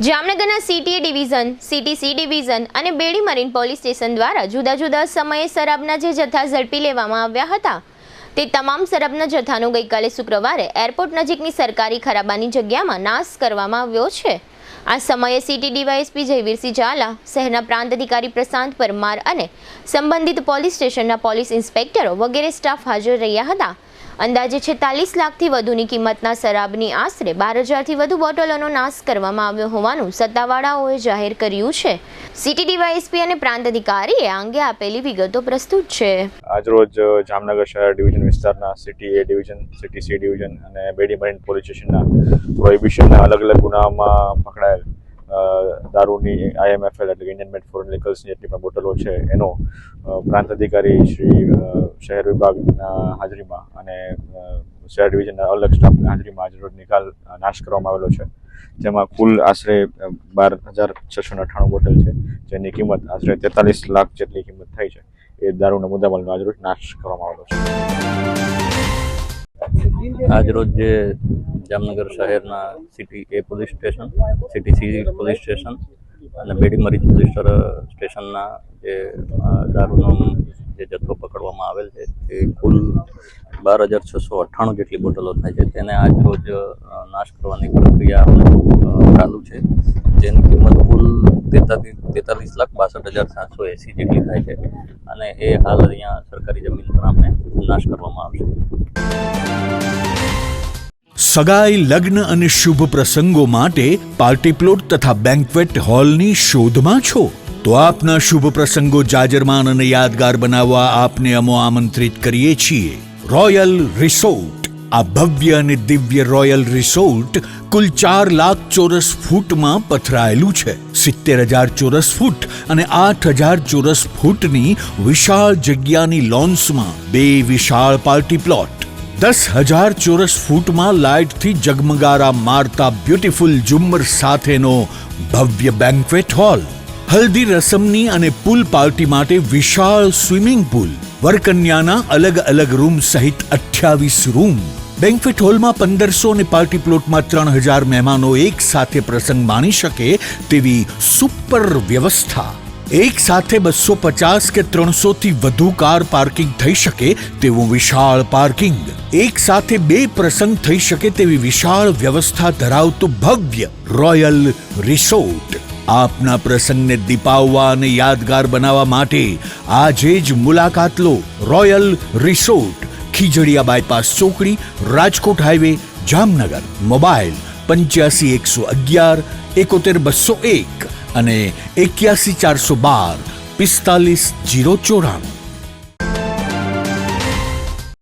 જામનગરના સીટીએ division, CTC division અને Bedi marine police station દ્વારા જુદા જુદા સમયે શરાબના જે જથ્થા ઝડપી લેવામાં આવ્યા હતા તે તમામ શરાબના જથ્થાનો ગઈકાલે શુક્રવારે એરપોર્ટ નજીકની સરકારી ખરાબાની જગ્યામાં નાશ કરવામાં આવ્યો છે। આ સમયે સિટી ડીવાયએસપી જયવીરસિંહ ઝાલા, શહેરના પ્રાંત અધિકારી પ્રશાંત પરમાર અને સંબંધિત પોલીસ સ્ટેશનના પોલીસ ઇન્સ્પેક્ટરો વગેરે સ્ટાફ હાજર રહ્યા હતા। અંદાજે 46 લાખથી વધુની કિંમતના શરાબની આશરે 12,000થી વધુ બોટલોનો નાશ કરવામાં આવ્યો હોવાનું સત્તાવાળાઓએ જાહેર કર્યું છે। સિટી ડીવાયએસપી અને પ્રાંત અધિકારીએ આ અંગે આપેલી વિગતો પ્રસ્તુત છે। આજરોજ જામનગર શહેર ડિવિઝન વિસ્તારના સિટી એ ડિવિઝન, સિટી સી ડિવિઝન અને બેડી મરીન પોલીસ સ્ટેશનના પ્રોહિબિશનના અલગ અલગ ગુનાઓમાં પકડાયેલ દારૂની IMFL એટલે ઇન્ડિયન મેડ ફોરેન લિકર્સની જેટલી પણ બોટલો છે એનો પ્રાંત અધિકારી શ્રી શહેર વિભાગના હાજરીમાં અને શહેર ડિવિઝનના અલગ સ્ટાફની હાજરીમાં આજરોજ નિકાલ નાશ કરવામાં આવેલો છે, જેમાં કુલ આશરે 12,698 બોટલ છે, જેની કિંમત આશરે 43 લાખ જેટલી કિંમત થઈ છે। એ દારૂના મુદ્દામાલનો આજરોજ નાશ કરવામાં આવેલો છે। આજરોજ જે જામનગર શહેરના city A police station, city C police station અને બેડી મરીન પોલીસ સ્ટેશનના જે દારૂનો જે જથ્થો પકડવામાં આવેલ છે તે કુલ 12,698 જેટલી બોટલો થાય છે, તેને આજરોજ નાશ કરવાની પ્રક્રિયા ચાલુ છે, જેની કિંમત કુલ 43,62,780 જેટલી થાય છે અને એ હાલ અહીંયા સરકારી જમીન પર આપણે નાશ કરવામાં આવશે। સગાઈ, લગ્ન અને શુભ પ્રસંગો માટે પાર્ટી પ્લોટ તથા બેન્ક્વેટ હોલની શોધમાં છો તો આપના શુભ પ્રસંગો જાજરમાન અને યાદગાર બનાવવા આપને અમો આમંત્રિત કરીએ છીએ। રોયલ રિસોર્ટ, આ ભવ્ય અને દિવ્ય રોયલ રિસોર્ટ કુલ 4 લાખ ચોરસ ફૂટમાં પથરાયેલું છે। 70,000 ચોરસ ફૂટ અને 8,000 ચોરસ ફૂટની વિશાળ જગ્યાની લોન્સમાં 2 વિશાળ પાર્ટી પ્લોટ, 10,000 ચોરસ ફૂટમાં લાઇટથી જગમગારા મારતા બ્યુટીફુલ ઝુમ્મર સાથેનો ભવ્ય બેન્ક્વેટ હોલ, હલ્દી રસમની અને પૂલ પાર્ટી માટે વિશાળ સ્વિમિંગ પૂલ, વરકન્યાના અલગ અલગ રૂમ સહિત 28 રૂમ, બેન્ક્વેટ હોલમાં 1,500 અને પાર્ટી પ્લોટમાં 3,000 મહેમાનો એક સાથે પ્રસંગ માણી શકે તેવી સુપર વ્યવસ્થા, એક સાથે 250 કે 300થી વધુ કાર પાર્કિંગ થઈ શકે તેવું વિશાળ પાર્કિંગ, એક સાથે 2 પ્રસંગ થઈ શકે તેવી વિશાળ વ્યવસ્થા ધરાવતું ભવ્ય રોયલ રિસોર્ટ। આપના પ્રસંગને દીપાવવા અને યાદગાર બનાવવા માટે આજે જ મુલાકાત લો। રોયલ રિસોર્ટ, ખીજડીયા બાયપાસ ચોકડી, રાજકોટ હાઈવે, જામનગર। મોબાઈલ 85 111 71 201 અને 81 412 45 094।